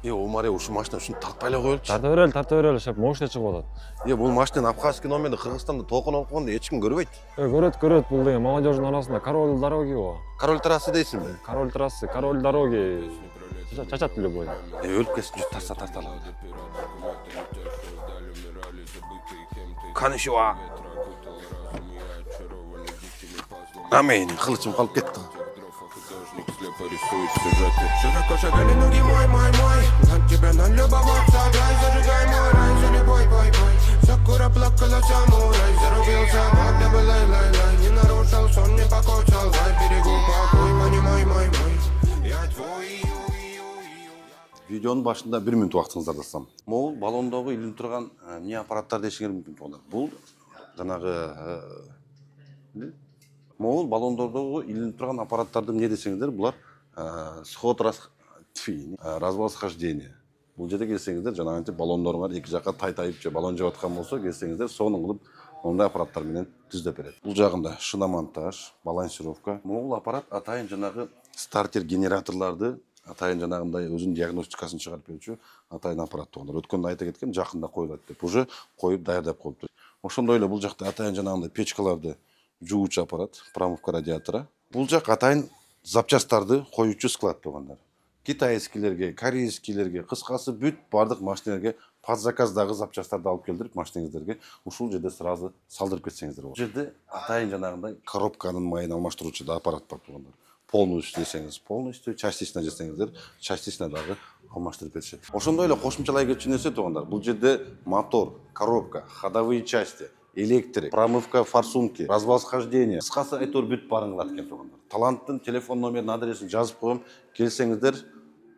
Омаре ушу машина ушуну тартпай эле коелучу. Тарта берели, шеп мощный чыгып атат. Бул машинанын абхазский номерин Кыргызстанда толкун окуганда эч ким көрбөйт. Көрөт, бул деген молодежьдун арасында король дороги го. Король трассы дейсиңби? Король трассы, король дороги. Чачат деле бой. Өлүп кетсин, тарса тарталы. Канишева. Амейн, кылычым калып кетти. Широко шагали ноги мой, от тебя налюбоваться, дай зажигай мой рай, зали бой. Сакура плакала самурай, зарубился, Бог да лай, не нарушил сон, не покоцал, дай берегу покой, понимай мой, я твой. Видеонун башында 1 мүнөт убактыңыздарды алсам. Могул баллондогу илинип турган эмне аппараттар дешиңер мүмкүн болгон. Бул жанагы могул баллондордогу илинип турган аппараттарды эмне десеңиздер, булар сход развосхождение. Бул жерде келсеңиздер, жанагынча баллондоруңар эки жакка тайтайып же баллон жеп аткан болсо, келсеңиздер, сонун кылып мондай аппараттар менен түздөп берет. Бул жагында шиномонтаж, балансировка. Могул аппарат атайын жанагы стартер генераторларды атайын жанагындай өзүнүн диагностикасын чыгарып берүүчү атайын аппарат болгондор. Өткөндө айта кеткен, жакында коюлат деп. Уже коюп даярдап коюптур. Ошондой эле бул жакта атайын жанагындай печкаларды жуучу аппарат, промывка радиатора. Бул жак атайын запчасттарды коюучу склад болгондор. Китайскилерге, корейскилерге, кыскасы бүт бардык машиналарга под заказдагы запчасттарды алып келдирип машинеңиздерге ушул жерде сразу салдырып кетсеңиздер болот. Бул жерде атайын жанагындай коробканын майын алмаштыруучу да аппарат бар болгондор. Полностью десеңиз, полностью, частично десеңиздер, частично дагы алмаштырып беришет. Ошондой эле кошумчалай кетчү нерсе болгондор. Бул жерде мотор, коробка, ходовые части, электрик, промывка форсунки, развосхождение. Кыскасы айтор бүт барын кылат экен болгондор. Таланттын телефон номерин, адресин жазып коем. Келсеңиздер,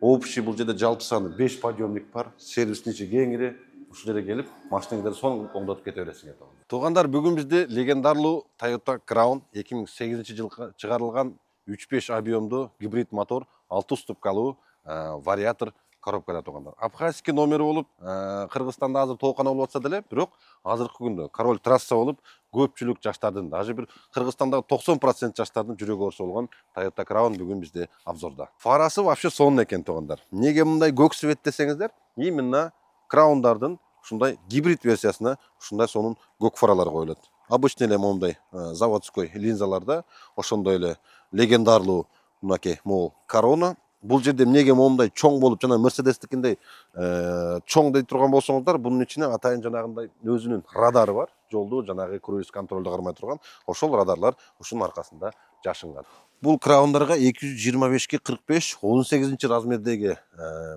общий бул жерде жалпы саны 5 подъемник бар, сервисин ичи кеңири. Ушул жерге келип, машинаңарды сонун оңдотуп кете бересиңер. Туугандар, бүгүн бизде легендарлуу Toyota Crown 2008-жылы чыгарылган 3.5 объемдуу гибрид мотор, 6 ступкалуу вариатор коробкада туугандар. Абхазский номери болуп, Кыргызстанда азыр толкуна болуп атса деле, бирок азыркы күндө король трасса болуп, көпчүлүк жаштардын, даже бир Кыргызстандагы 90% жаштардын жүрөгү ооруса болгон Toyota Crown бүгүн бизде обзорда. Фарасы вообще сонун экен туугандар. Неге мындай көк свет десеңиздер, именно Crown'дардын ушундай гибрид версиясына ушундай сонун көк фаралар коюлат. Обычный эле мондай заводской линзаларда ошондой эле легендарлуу мынакей могул Corona. Бул жерде эмнеге момундай чоң болуп, жана Mercedes-тикиндей чоң дей турган болсоңуздар, бунун ичине атайын жанагындай өзүнүн радары бар. Жолду жанагы круиз контролду кармай турган, ошол радарлар ушунун аркасында жашынган. Бул Crown'дарга 225 45 18 размердеги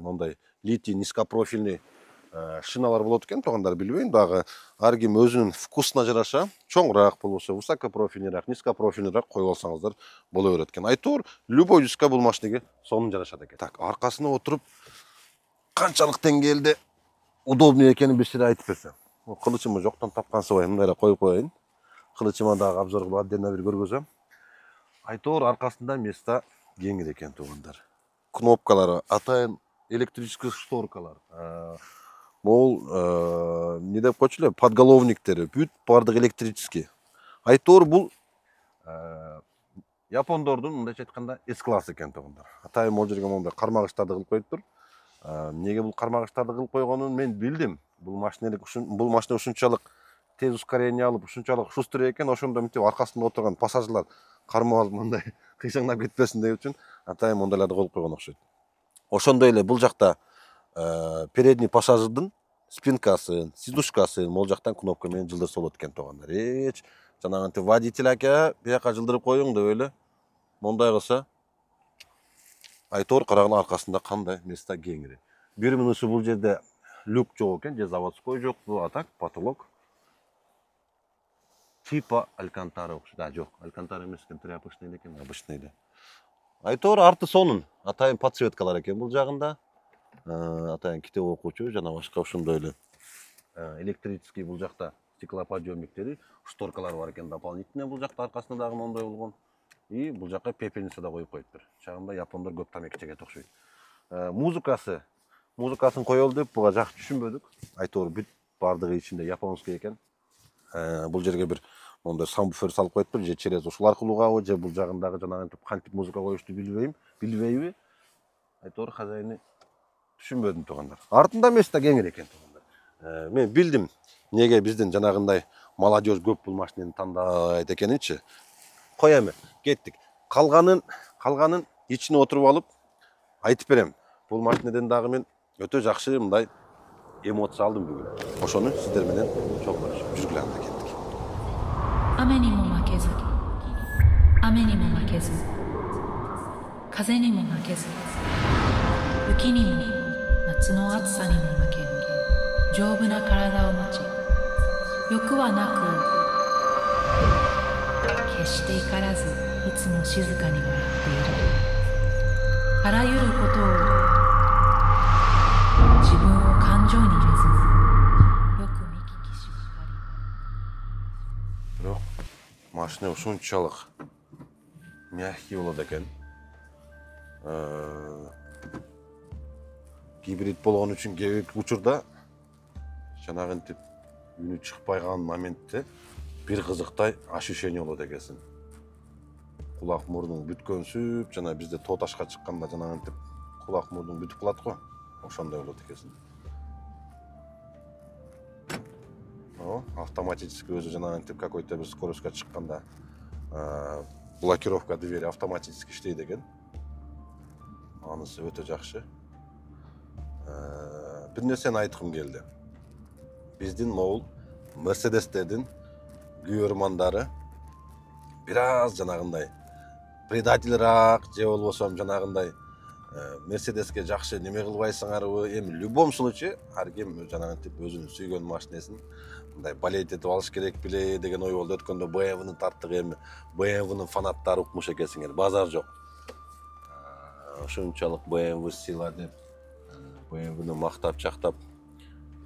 мондай литий низкопрофильный шиналар болот экен, туугандар, билбейм дагы. Ар ким өзүнүн вкусуна жараша, чоңураак болбосо, высокопрофильныйраак, низкопрофильныйраак коюп алсаңыздар боло берет экен. Айтор, любой жүзгө бул машинеге сонун жарашат экен. Так, аркасына отуруп канчалык деңгээлде удобный экенин бир сире айтып берсем. Кылычымы жоктон тапкансыбай, мындай эле коюп коеюн. Кылычыма дагы обзор кылып отдельно бир көргөзөм. Айтор, аркасында места кеңир экен, туугандар. Кнопкалары атайын электрический шторкалар. Могул не деп койчу эле, подголовниктери бүт бардык электрический. Айтор, бул япондордун мындайча айтканда S-класс экен туугандар. Атайын могул жерге мондай кармагычтарды кылып коюптур. Неге бул кармагычтарды кылып койгонун мен билдим. Бул машина ушунчалык тез ускорение алып, ушунчалык шустрый экен, ошондо мынтип аркасында отурган пассажирлар кармап алып мындай кыйшаңдап кетпесин деп үчүн атайын мондайларды коюп койгон окшойт. Ошондой эле бул жакта передний пассажирдин спинкасын, сидушкасын могул жактан кнопка менен жылдырса болот экен туугандар. Жанагынтип водитель ака, бияка жылдырып коюң деп эле мондай кылса, айтор карагыла аркасында кандай места кеңири. Бир мүнөсү бул жерде люк жок экен, же заводской жок, бул атак потолок. Типа Алькантара окшойт. Да, жок, Алькантара эмес экен, тряпочный экен, обычный эле. Айтор арты сонун, атайын подсветкалар экен бул жагында. Атайын китеп окуучу жана башка ошондой эле электрический бул жакта стеклоподъемниктери, шторкалар бар экен дополнительный бул жакта аркасында дагы мондай болгон. И бул жакка пепельница да коюп коюптур. Чагында япондор көп тамек чегет окшойт. Музыкасын коелу деп буга жакшы түшүнбөдүк. Айтор бүт бардыгы ичинде японский экен. Бул жерге бир мондай самбуфер салып коюптур, же через ушул аркылуу угабы, же бул жагындагы жанагынтип кантип музыка коюшту билбейби. Айтор хозяйны түшүнбөдүм туугандар. Артында эмес да кеңири экен туугандар. Мен билдим неге биздин жанагындай молодежь көп бул машинени тандайт экенинчи. Кой эми, кеттик. Калганын ичине отуруп алып айтып берем. Бул машинеден дагы мен өтө жакшы мындай эмоция алдым бүгүн. Ошону сиздер менен чогулашып жүргүлө анда кеттик. 雨にも負けず、雨にも負けず、風にも負けず、雪にも夏の暑さにも負けぬ丈夫な体を持ち、欲はなく決して怒らず、いつも静かに笑っている。あらゆることを自分を感情に入れず、よく見聞きしばかり。 Бирок машина ушунчалык мягкий болот экен. Гибрид болгон үчүн кээ бир учурда жанагынтип үнү чыкпай калган моментте бир кызыктай ощущение болот экенсиң. Кулак мурдуң бүткөнсүп, жана бизде тоо ташка чыкканда жанагынтип кулак мурдуң бүтүп калат го. Ошондой болот экенсиң. Автоматически өзү жанагынтип какой-то бир скоростька чыкканда блокировка двери автоматически иштейт экен. Анысы өтө жакшы. Бир нерсени айткым келди. Биздин могул Мерседестердин күйөрмандары бир аз жанагындай предательрак же болбосо жанагындай Мерседеске жакшы неме кылбайсыңарбы? Эми в любом случае ар ким жанагынтип өзүнүн сүйгөн машинесин мындай балет этип алыш керек беле деген ой болду. Өткөндө BMW-ны тарттык, эми BMW-нын фанаттары укмуш экенсиңер. Базар жок. Ошончалык BMW сыйла деп BMW-ны мактап чактап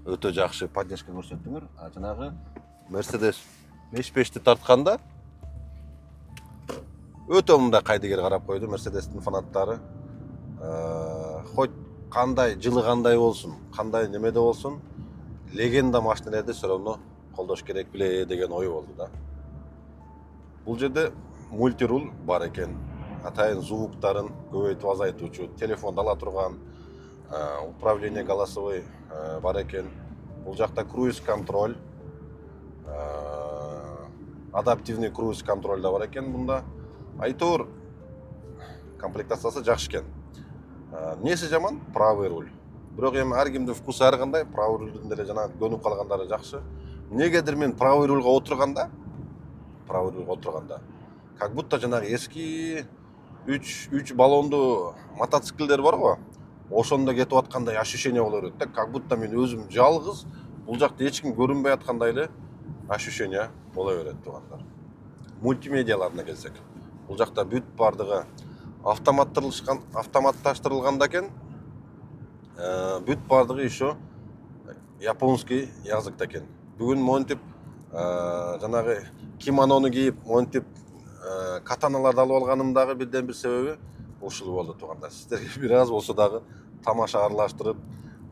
өтө жакшы поддержка көрсөттүңөр. Жанагы Mercedes 5.5-ти тартканда өтө мындай кайдыгер карап койду Mercedes-тин фанаттары. Хоть кандай жылы кандай болсун, кандай немеде болсун, легенда машиналарды все равно колдош керек беле деген ой болду да. Бул жерде мультирул бар экен. Атайын звуктарын көбөйтүп азайтуучу, телефонду ала турган, управление голосовой бар экен. Бул жакта круиз контроль, адаптивный круиз контроль да бар экен бунда. Айтор комплектациясы жакшы экен. Несі жаман? Правый руль. Бирок эми ар кимдин вкусу ар кандай, правый рульдүн деле жана көнүп калгандары жакшы. Негедир мен правый рульга отурганда, как будто жанагы эски 3 баллондуу мотоциклдер бар го. Ошондо кетип аткандай ощущение боло берет да, как будто мен өзүм жалгыз, бул жакта эч ким көрүнбөй аткандай эле ощущение боло берет туугандар. Мультимедиаларына келсек, бул жакта бүт бардыгы автоматташтырылганда экен. Бүт бардыгы еще японский языкта экен. Бүгүн монтип жанагы кимонону кийип, монтип катаналарды алып алганым дагы бирден бир себеби ушул болду туугандар. Сиздерге бир аз болсо дагы тамаша аралаштырып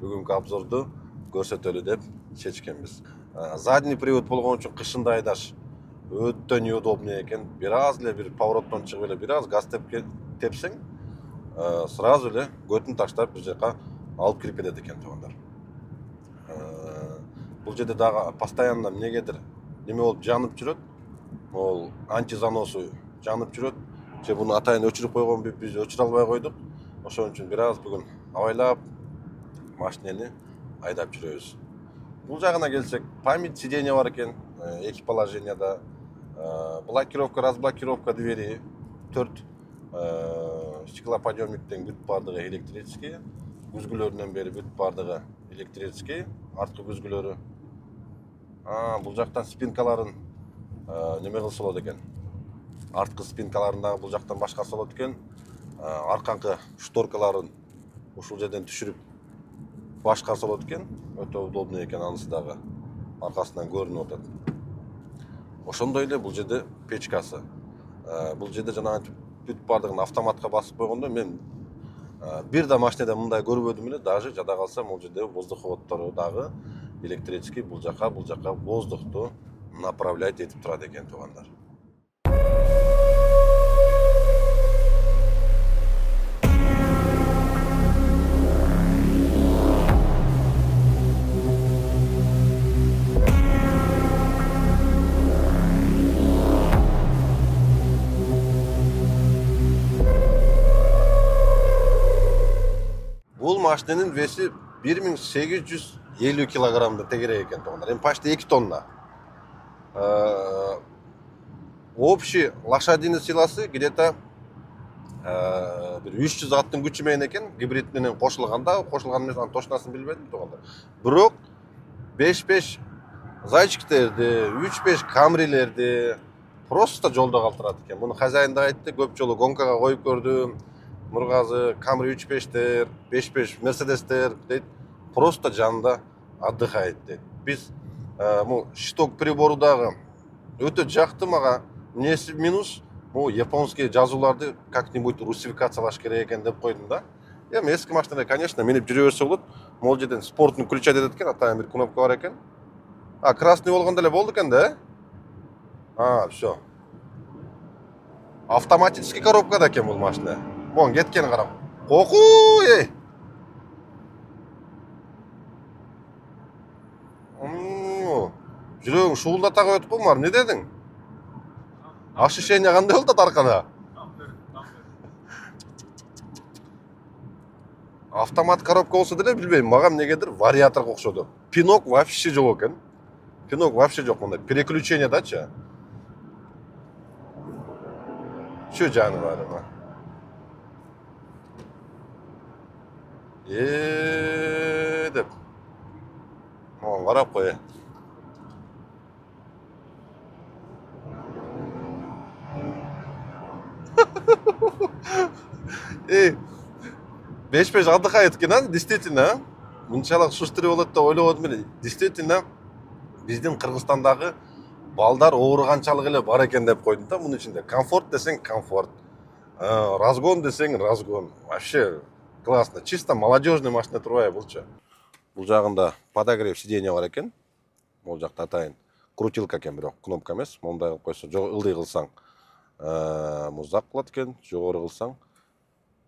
бүгүнкү обзорду көрсөтөлү деп чечкенбиз. Задний привод болгон үчүн кышында айдаш өтө неудобный экен. Бир аз эле бир повороттон чыгып эле бир аз газ тепсең, сразу эле көтүн таштап бир жака алып кирип кетет экен туугандар. Бул жерде дагы постоянно эмнегедир неме болуп жанып жүрөт. Ол антизаносу жанып жүрөт. Же буну атайын өчүрүп койгонбу, биз өчүрө албай койдук. Ошон үчүн бир аз бүгүн абайлап машинени айдап жүрөбүз. Бул жагына келсек, память сиденья бар экен, эки положенияда. Блокировка, разблокировка двери, 4 стеклоподъемниктен бүт бардыгы электрический, күзгүлөрүнөн бери бүт бардыгы электрический, арткы күзгүлөрү. Бул жактан спинкаларын неме кылса болот экен. Арткы спинкаларын дагы бул жактан башкарса болот экен. Арканкы шторкаларын ушул жерден түшүрүп башкарса болот экен. Өтө удобный экен, анысы дагы аркасынан көрүнүп атат. Ошондой эле бул жерде печкасы. Бул жерде жана бүт бардыгын автоматка басып койгондо мен бир да машинада мындай көрбөдүм эле. Даже жада калса бул жерде воздуховоддору дагы электрический бул жака воздухту направлять этип турат экен туугандар. Бул машиненин веси 1850 килограммды тегерек экен туугандар. Эми почти 2 тонна. Общий лошадиный силасы где-то бир 300 аттын күчү менен экен, гибрид менен кошулганда, кошулган эмес, анын точносын билбедим туугандар. Бирок 5-5 зайчиктерди, 3-5 камрилерди просто жолдо калтырат экен. Муну хозяин да айтты, көп жолу гонкага коюп көрдүм. Нургазы, камри 3-5тер, 5-5 мерседестер дейт, просто жанында отдыхает дейт. Биз му шток прибору дагы өтө жакты мага. Несі минус, бұл японский жазуларды как-нибудь русификациялаш керек екен деп қойдым да. Эми эски машинада, конечно, менеп жүрө берсе болот. Могул жерден спортун включать этет экен, атайын бир кнопка бар экен. Красный болгондо эле болду экен да? Всё. Автоматический коробкада экен бул машина. Мон кеткен карап. Коку, ей. Жүрөгүң шуулдата коет го, мар, не дедиң? Ощущение кандай болду аркада? Автомат коробка болсо деле билбейм, мага эмнегедир вариаторго окшоду. Пинок вообще жок экен. Пинок вообще жок, мындай переключение дачы. Şu жаныбарыма. Деп. Моң карап кой. Беш-беш отдыхает экен, действительно. Мынчалык шустырып болот деп ойлободум эле. Действительно, биздин Кыргызстандагы балдар ооруганчалык эле бар экен деп койдум да. Мунун ичинде комфорт десең комфорт, разгон десең разгон. Вообще классно, чисто молодежный машина турбайбы булчу. Бул жагында подогрев сиденья бар экен. Бул жакта атайын крутилка экен, бирок кнопка эмес. Мондай кылып койсо, ылдый кылсаң муздак кылат экен, жогору кылсаң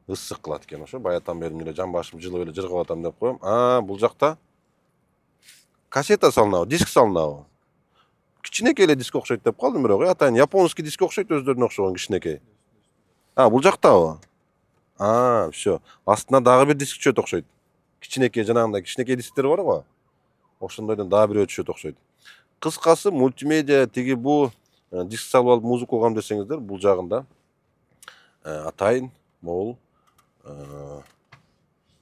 ысык кылат экен. Ошо баятан бери эле жан башым жылып эле жыргап атам деп коем. Бул жакта кассета салынабы, диск салынабы. Кичинекей эле диск окшойт деп калдым, бирок атайын японский диск окшойт, өздөрүнө окшогон кичинекей. Бул жактабы? Всё. Астына дагы бир диск түшөт окшойт. Кичинекей, жанагындай кичинекей дисктер бар го. Ошондойдон дагы бирөө түшөт окшойт. Кыскасы мультимедиа тиги бу диск салып алып музыка угам десеңиздер, бул жагында атайын могул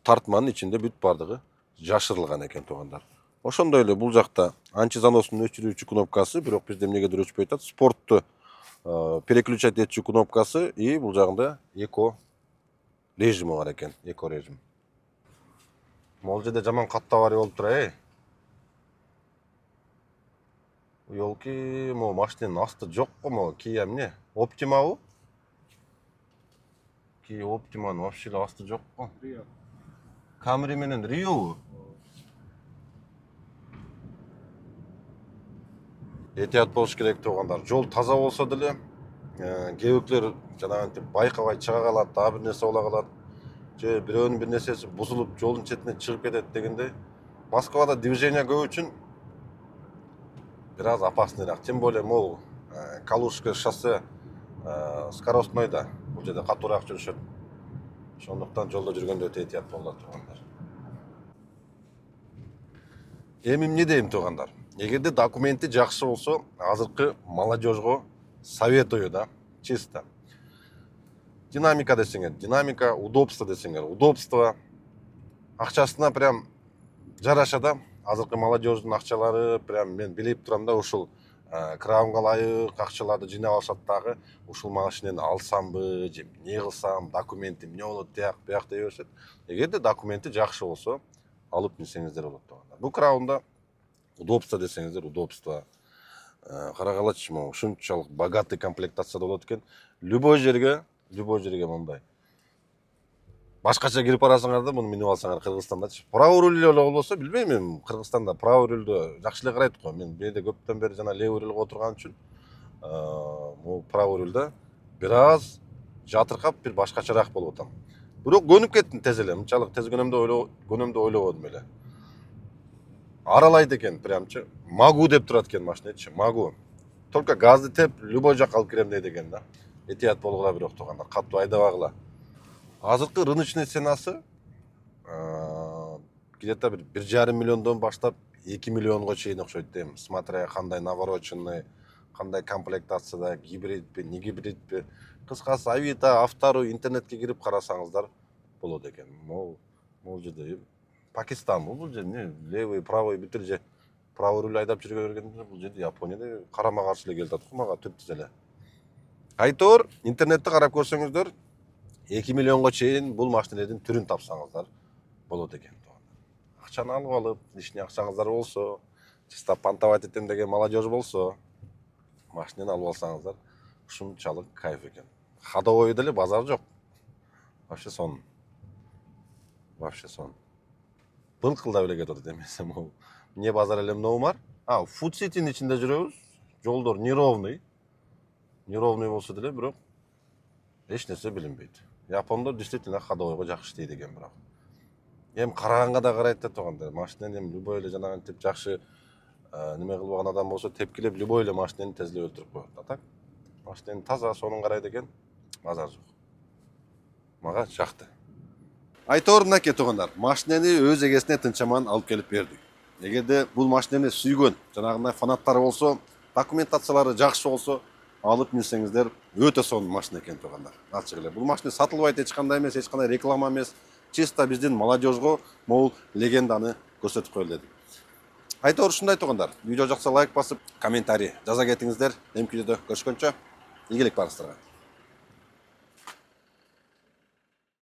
тартманын ичинде бүт бардыгы жашырылган экен туугандар. Ошондой эле бул жакта антизаностун өчүрүүчү кнопкасы, бирок бизде эмнегедир өчпөй атат, спортту переключать этчү кнопкасы и бул жагында эко режими бар экен, эко режим. Могул жерде жаман катта авария болуп тура, Ёлки, мо машинанын асты жок го, мо Kia эмне? Optima'бы? Kia Optima'нын вообще асты жок го. Camry менен Rio'бы? Этият болуш керек туугандар. Жол таза болсо деле, кээбиклер жанагынтип байкабай чыга калат, дагы бир нерсе бола калат. Же бирөөнүн бир нерсеси бузулуп, жолдун четине чыгып кетет дегендей. Москвада движение көп үчүн biraz опасныйраак. Тем более могул Калужское шоссе скоростнойда, бул жерде катуураак жүрүшөт. Ошондуктан жолдо жүргөндө өтө этият болот туугандар. Эми эмне дейм туугандар? Эгерде документи жакшы болсо, азыркы молодежьго советую да, чисто. Динамика десеңер, динамика, удобство десеңер, удобство. Акчасына прям жараша да. Азыркы молодежьдун акчалары прям мен билип турам да, ушул краунга ылайык акчаларды жыйнап алышат дагы, ушул машинени алсамбы, же эмне кылсам, документи эмне болот, тияк буяк дей беришет. Эгерде документи жакшы болсо, алып минсеңиздер болот туугандар. Бул краунда удобство десеңиздер, удобство. Карагалачы могу ушунчалык богатый комплектацияда болот экен. Любой жерге мондай. Башкача кирип барасыңар да, муну минип алсаңар Кыргызстандачы. Правый руль эле болсо, билбейм мен Кыргызстанда правый рульдү жакшы эле карайт го. Мен бул жерде көптөн бери жана левый рульга отурган үчүн, могу правый рульда бир аз жатыркап, бир башкачараак болуп атам. Бирок көнүп кеттим тез эле. Мынчалык тез көнөмдү ойлободум эле. Аралайт экен прямчы. Могу деп турат экен машинечи, могу. Только газды теп, любой жакка алып кирем дейт экен да. Этият болгула бирок туугандар, каттуу айдабагыла. Азыркы рыночный ценасы где-то 1,5 миллиондон баштап 2 миллионго чейин окшойт дейм. Смотря кандай навороченный, кандай комплектацияда, гибридпи, не гибридпи. Кыскасы Авито, Автору, интернетке кирип карасаңыздар болот экен. Могул жерде Пакистан бул жерде левый, правый бүтүр же правый руль айдап жүргө бергенде бул жерде Японияда карама каршы эле келип атат го мага түптүз эле. Айтор, интернетте карап көрсөңүздөр 2 миллионго чейин бул машиналардын түрүн тапсаңыздар болот экен. Акчаны алып алып, лишний акчаңыздар болсо, чисто понтовать этем деген молодежь болсо, машинаны алып алсаңыздар ушунчалык кайф экен. Ходовой деле базар жок. Вообще сон. Былкылдап эле кетип атат эмесем ол. Не базар эле мынау бар. Food City'nin ичинде жүрөбүз. Жолдор неровный. Неровный болсо деле, бирок эч нерсе билинбейт. Япондор действительно ходовойго жакшы иштейт экен бирок. Эми караганга да карайт да турганда, машинаны эми любой эле жанагынтип жакшы неме кылбаган адам болсо тепкилеп любой эле машинаны тезлеп өлтүрүп коет. А так машинаны таза сонун карайт экен, базар жок. Мага жакты. Айтор мынакей туугандар, машинаны өз эгесине тынчаман алып келип бердик. Эгерде бул машинаны сүйгөн, жанагындай фанаттары болсо, документациялары жакшы болсо, алып минсеңиздер өтө сонун машина экен туугандар. Ачык эле. Бул машина сатылбайт, эч кандай эмес, эч кандай реклама эмес. Чисто биздин молодежьго могул легенданы көрсөтүп коелу дедик. Айтор ушундай туугандар. Видео жакса лайк басып, комментарий жаза кетиңиздер. Эмки видеодо көрүшкөнчө, ийгилик барыңыздарга.